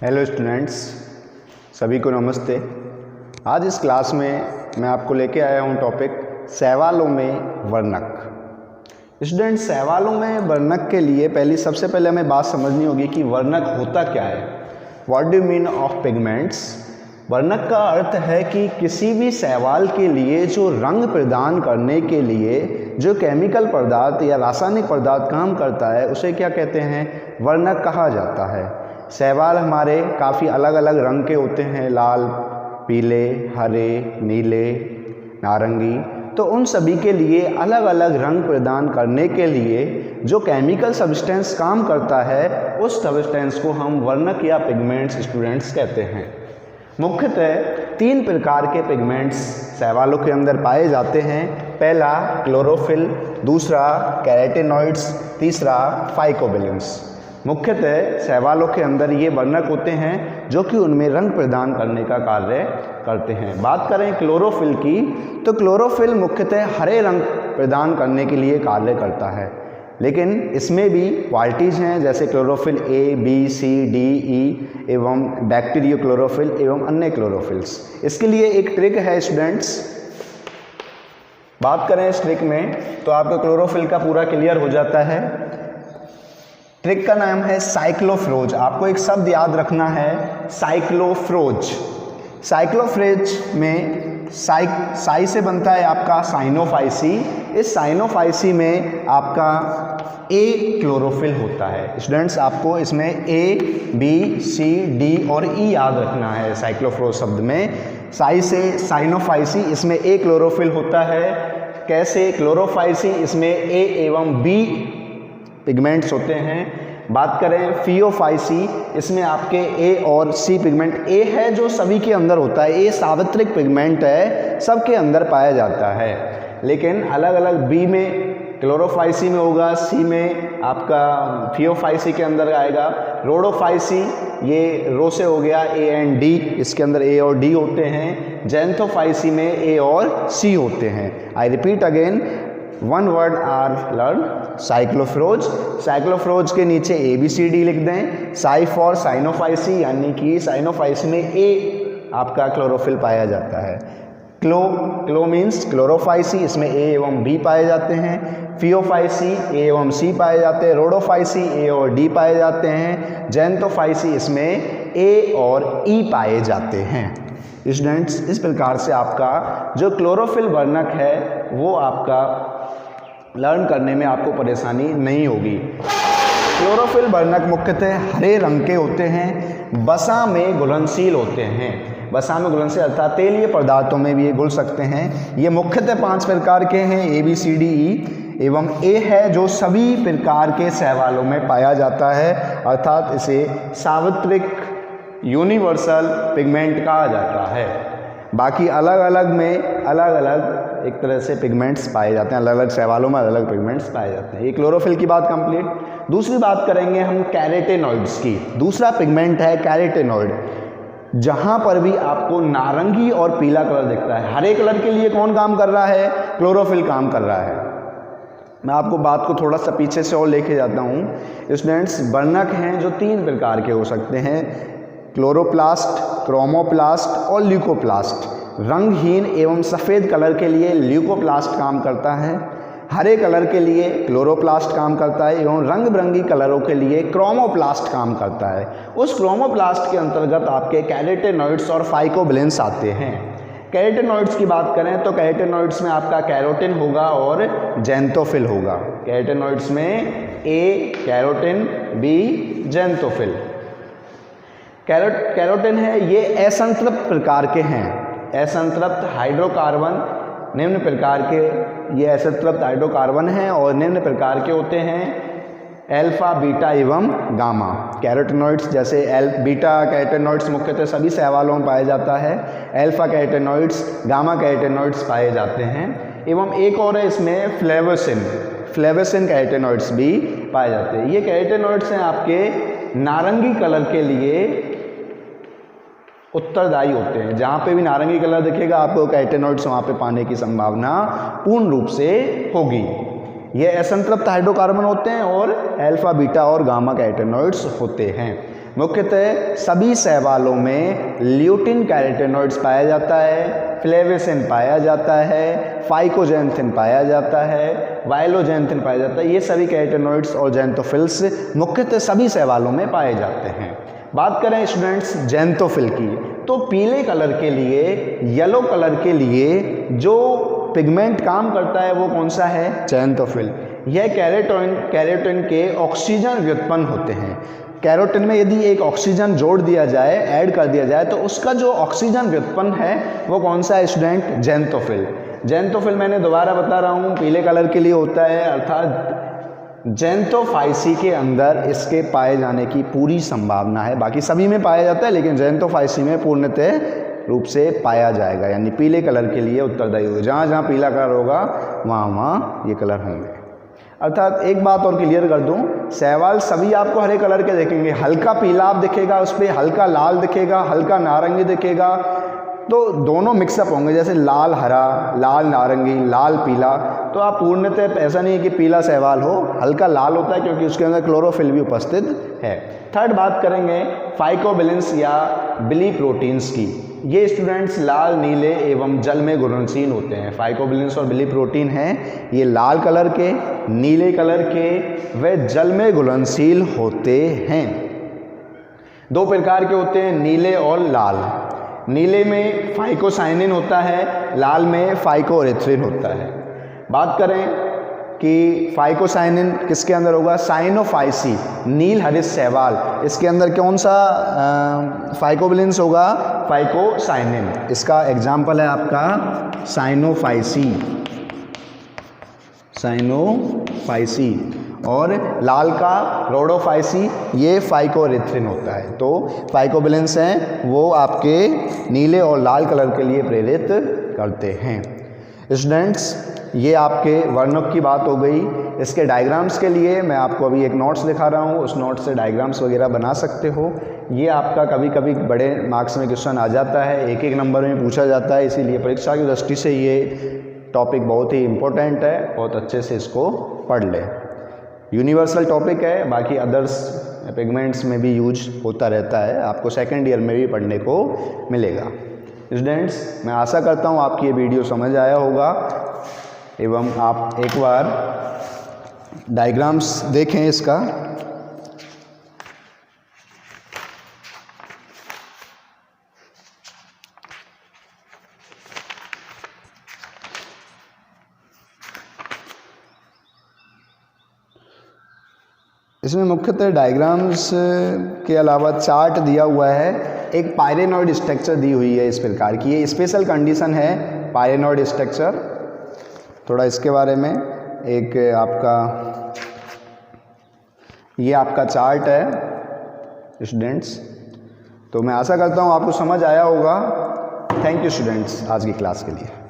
Hello students, सभी को नमस्ते। आज इस क्लास में मैं आपको लेके आया हूँ टॉपिक सवालों में वर्णक। स्टूडेंट्स, सवालों में वर्णक के लिए सबसे पहले हमें बात समझनी होगी कि वर्णक होता क्या है। What do mean of pigments. वर्णक का अर्थ है कि किसी भी सवाल के लिए जो रंग प्रदान करने के लिए जो केमिकल पदार्थ या रासायनिक पदार्थ काम करता है उसे क्या कहते हैं, वर्णक कहा जाता है। शैवाल हमारे काफ़ी अलग अलग रंग के होते हैं, लाल, पीले, हरे, नीले, नारंगी। तो उन सभी के लिए अलग अलग रंग प्रदान करने के लिए जो केमिकल सब्सटेंस काम करता है उस सब्सटेंस को हम वर्णक या पिगमेंट्स स्टूडेंट्स कहते हैं। मुख्यतः 3 प्रकार के पिगमेंट्स शैवालों के अंदर पाए जाते हैं। पहला क्लोरोफिल, दूसरा कैरोटेनॉइड्स, तीसरा फाइकोबिलेंस। मुख्यतः शैवालों के अंदर ये वर्णक होते हैं जो कि उनमें रंग प्रदान करने का कार्य करते हैं। बात करें क्लोरोफिल की, तो क्लोरोफिल मुख्यतः हरे रंग प्रदान करने के लिए कार्य करता है, लेकिन इसमें भी क्वालिटीज़ हैं जैसे chlorophyll A, B, C, D, ई एवं बैक्टीरियो क्लोरोफिल एवं अन्य क्लोरोफिल्स। इसके लिए एक ट्रिक है स्टूडेंट्स। बात करें इस ट्रिक में तो आपको क्लोरोफिल का पूरा क्लियर हो जाता है। ट्रिक का नाम है साइक्लोफ्रोज। आपको एक शब्द याद रखना है, साइक्लोफ्रोज। साइक्लोफ्रोज में साई से बनता है आपका साइनोफाइसी। इस साइनोफाइसी में आपका ए क्लोरोफिल होता है। स्टूडेंट्स, आपको इसमें ए, बी, सी, डी और ई याद रखना है। साइक्लोफ्रोज शब्द में साई से साइनोफाइसी, इसमें ए क्लोरोफिल होता है। कैसे क्लोरोफाइसी, इसमें ए एवं बी पिगमेंट्स होते हैं। बात करें फियोफाइसी, इसमें आपके ए और सी पिगमेंट। ए है जो सभी के अंदर होता है, ए सार्वत्रिक पिगमेंट है, सबके अंदर पाया जाता है। लेकिन अलग अलग बी में क्लोरोफाइसी में होगा, सी में आपका फियोफाइसी के अंदर आएगा। रोडोफाइसी, ये रो से हो गया, ए एंड डी, इसके अंदर ए और डी होते हैं। जैंथोफाइसी में ए और सी होते हैं। I repeat again, one word are learn, साइक्लोफ्रोज। साइक्लोफ्रोज के नीचे ए बी सी डी लिख दें। साई फॉर साइनोफाइसी, यानी कि साइनोफाइसी में ए आपका क्लोरोफिल पाया जाता है। क्लो मीन्स क्लोरोफाइसी, इसमें ए एवं बी पाए जाते हैं। फियोफाइसी, ए एवं सी पाए जाते हैं। रोडोफाइसी, ए और डी पाए जाते हैं। जैंथोफाइसी, इसमें ए और ई पाए जाते हैं। स्टूडेंट्स, इस प्रकार से आपका जो क्लोरोफिल वर्णक है वो आपका लर्न करने में आपको परेशानी नहीं होगी। क्लोरोफिल वर्णक मुख्यतः हरे रंग के होते हैं, वसा में घुलनशील होते हैं। वसा में घुलनशील अर्थात तेलीय पदार्थों में भी ये घुल सकते हैं। ये मुख्यतः 5 प्रकार के हैं, A B C D E एवं ए है जो सभी प्रकार के शैवालों में पाया जाता है, अर्थात इसे सार्वत्रिक यूनिवर्सल पिगमेंट कहा जाता है। बाकी अलग अलग में अलग अलग एक तरह से पिगमेंट्स पाए जाते हैं, अलग अलग शैवालों में अलग अलग पिगमेंट्स पाए जाते हैं। ये क्लोरोफिल की बात कंप्लीट। दूसरी बात करेंगे हम कैरोटेनॉइड्स की। दूसरा पिगमेंट है कैरोटेनॉइड। जहाँ पर भी आपको नारंगी और पीला कलर दिखता है, हरे कलर के लिए कौन काम कर रहा है, क्लोरोफिल काम कर रहा है। मैं आपको बात को थोड़ा सा पीछे से और लेके जाता हूँ। स्टूडेंट्स, वर्णक हैं जो 3 प्रकार के हो सकते हैं, क्लोरोप्लास्ट, क्रोमोप्लास्ट और ल्यूकोप्लास्ट। रंगहीन एवं सफ़ेद कलर के लिए ल्यूकोप्लास्ट काम करता है, हरे कलर के लिए क्लोरोप्लास्ट काम करता है एवं रंग बिरंगी कलरों के लिए क्रोमोप्लास्ट काम करता है। उस क्रोमोप्लास्ट के अंतर्गत आपके कैरोटेनॉइड्स और फाइकोबिलेंस आते हैं। कैरोटेनॉइड्स की बात करें तो कैरोटेनॉइड्स में आपका कैरोटिन होगा और जैंथोफिल होगा। कैरोटेनॉइड्स में ए कैरोटिन, बी जैंथोफिल। कैरोटिन है, ये असंतृप्त प्रकार के हैं। असंतृप्त हाइड्रोकार्बन निम्न प्रकार के, ये असंतृप्त हाइड्रोकार्बन हैं और निम्न प्रकार के होते हैं, अल्फा, बीटा एवं गामा। कैरोटेनॉइड्स जैसे बीटा कैरोटेनॉइड्स मुख्यतः सभी शैवालों में पाया जाता है। अल्फा कैरोटेनॉइड्स, गामा कैरोटेनॉइड्स पाए जाते हैं। एवं एक और है इसमें फ्लेवेसिन कैरोटेनॉइड्स भी पाए जाते हैं। ये कैरोटेनॉइड्स हैं आपके नारंगी कलर के लिए उत्तरदायी होते हैं। जहाँ पे भी नारंगी कलर दिखेगा आपको कैरोटेनॉइड्स वहाँ पे पाने की संभावना पूर्ण रूप से होगी। ये असंतृप्त हाइड्रोकार्बन होते हैं और अल्फा, बीटा और गामा कैरोटेनॉइड्स होते हैं। मुख्यतः सभी शैवालों में ल्यूटिन कैरोटेनॉइड्स पाया जाता है, फ्लेविसिन पाया जाता है, फाइकोजेंथिन पाया जाता है, वाइलोजेंथिन पाया जाता है। ये सभी कैरोटेनॉइड्स और जेंथोफिल्स मुख्यतः सभी शैवालों में पाए जाते हैं। बात करें स्टूडेंट्स जेंथोफिल की, तो पीले कलर के लिए, येलो कलर के लिए जो पिगमेंट काम करता है वो कौन सा है? जेंथोफिल। यह कैरोटीन के ऑक्सीजन व्युत्पन्न होते हैं। कैरोटीन में यदि एक ऑक्सीजन जोड़ दिया जाए, ऐड कर दिया जाए, तो उसका जो ऑक्सीजन व्युत्पन्न है वो कौन सा है स्टूडेंट? जेंथोफिल। जेंथोफिल मैंने दोबारा बता रहा हूँ पीले कलर के लिए होता है, अर्थात जेंथोफाइसी के अंदर इसके पाए जाने की पूरी संभावना है। बाकी सभी में पाया जाता है लेकिन जेंथोफाइसी में पूर्णतः रूप से पाया जाएगा, यानी पीले कलर के लिए उत्तरदायी होगा। जहाँ जहाँ पीला कलर होगा वहाँ वहाँ ये कलर होंगे। अर्थात एक बात और क्लियर कर दूं, शैवाल सभी आपको हरे कलर के देखेंगे। हल्का पीला आप दिखेगा, उस पर हल्का लाल दिखेगा, हल्का नारंगी दिखेगा, तो दोनों मिक्सअप होंगे, जैसे लाल हरा, लाल नारंगी, लाल पीला। तो आप पूर्णतः ऐसा नहीं है कि पीला शैवाल हो, हल्का लाल होता है क्योंकि उसके अंदर क्लोरोफिल भी उपस्थित है। थर्ड बात करेंगे फाइकोबिलिन्स या बिली प्रोटीन्स की। ये स्टूडेंट्स लाल, नीले एवं जल में घुलनशील होते हैं। फाइकोबिलिन्स और बिली प्रोटीन हैं, ये लाल कलर के, नीले कलर के व जल में घुलनशील होते हैं। दो प्रकार के होते हैं, नीले और लाल। नीले में फाइकोसाइनिन होता है, लाल में फाइकोएरिथ्रिन होता है। बात करें कि फाइकोसाइनिन किसके अंदर होगा? साइनोफाइसी, नील हरित शैवाल, इसके अंदर कौन सा फाइकोबिलिन्स होगा? फाइकोसाइनिन। इसका एग्जाम्पल है आपका साइनोफाइसी, साइनोफाइसी। और लाल का रोडोफाइसी, ये फाइकोएरिथ्रिन होता है। तो फाइकोबिलिन्स हैं वो आपके नीले और लाल कलर के लिए प्रेरित करते हैं। स्टूडेंट्स ये आपके वर्णक की बात हो गई। इसके डायग्राम्स के लिए मैं आपको अभी एक नोट्स दिखा रहा हूँ, उस नोट्स से डायग्राम्स वगैरह बना सकते हो। ये आपका कभी कभी बड़े मार्क्स में क्वेश्चन आ जाता है, एक एक नंबर में पूछा जाता है, इसीलिए परीक्षा की दृष्टि से ये टॉपिक बहुत ही इम्पोर्टेंट है, बहुत अच्छे से इसको पढ़ लें। यूनिवर्सल टॉपिक है, बाकी अदर्स पिगमेंट्स में भी यूज होता रहता है, आपको सेकेंड ईयर में भी पढ़ने को मिलेगा। स्टूडेंट्स मैं आशा करता हूँ आपकी ये वीडियो समझ आया होगा एवं आप एक बार डायग्राम्स देखें इसका। इसमें मुख्यतः डायग्राम्स के अलावा चार्ट दिया हुआ है, एक पायरेनॉइड स्ट्रक्चर दी हुई है इस प्रकार की। ये स्पेशल कंडीशन है पायरेनॉइड स्ट्रक्चर। थोड़ा इसके बारे में एक आपका ये आपका चार्ट है स्टूडेंट्स। तो मैं आशा करता हूँ आपको समझ आया होगा। थैंक यू स्टूडेंट्स आज की क्लास के लिए।